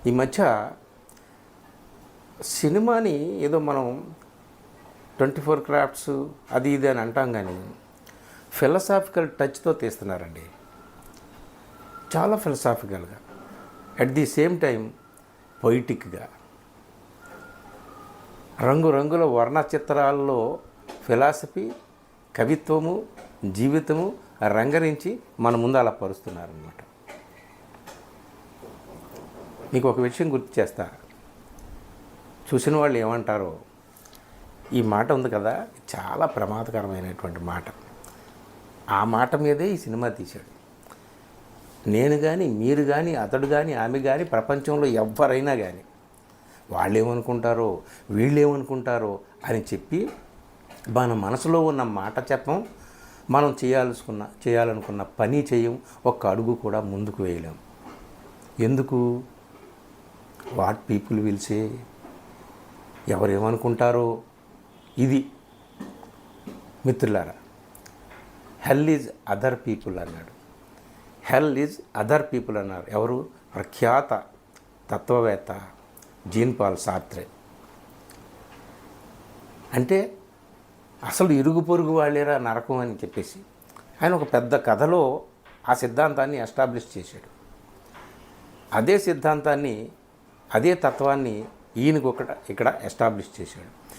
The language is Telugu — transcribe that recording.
ఈ మధ్య సినిమాని ఏదో మనం 24 క్రాఫ్ట్స్ అది ఇది అని అంటాం, కానీ ఫిలసాఫికల్ టచ్తో తీస్తున్నారండి. చాలా ఫిలసాఫికల్గా, అట్ ది సేమ్ టైం పొయిటిక్గా, రంగురంగుల వర్ణ చిత్రాల్లో ఫిలాసఫీ, కవిత్వము, జీవితము రంగరించి మన ముందు అలా పరుస్తున్నారన్నమాట. మీకు ఒక విషయం గుర్తు చేస్తా, చూసిన వాళ్ళు ఏమంటారో. ఈ మాట ఉంది కదా, చాలా ప్రమాదకరమైనటువంటి మాట. ఆ మాట మీదే ఈ సినిమా తీశాడు. నేను కానీ, మీరు కానీ, అతడు కానీ, ఆమె కానీ, ప్రపంచంలో ఎవరైనా కానీ వాళ్ళు ఏమనుకుంటారో, వీళ్ళు ఏమనుకుంటారో అని చెప్పి మన మనసులో ఉన్న మాట చెప్పం, మనం చేయాలనుకున్న పని చేయం, ఒక్క అడుగు కూడా ముందుకు వేయలేం. ఎందుకు? వాట్ పీపుల్ విల్ సే, ఎవరేమనుకుంటారో. ఇది మిత్రులారా, హెల్ ఈజ్ అదర్ పీపుల్ అన్నాడు. హెల్ ఈజ్ అదర్ పీపుల్ అన్నారు ఎవరు? ప్రఖ్యాత తత్వవేత్త జీన్ పాల్ సార్త్రే. అంటే అసలు ఇరుగు పొరుగు వాళ్ళేరా నరకం అని చెప్పేసి ఆయన ఒక పెద్ద కథలో ఆ సిద్ధాంతాన్ని ఎస్టాబ్లిష్ చేశాడు. అదే సిద్ధాంతాన్ని, అదే తత్వాన్ని ఈయనకు ఇక్కడ ఎస్టాబ్లిష్ చేశాడు.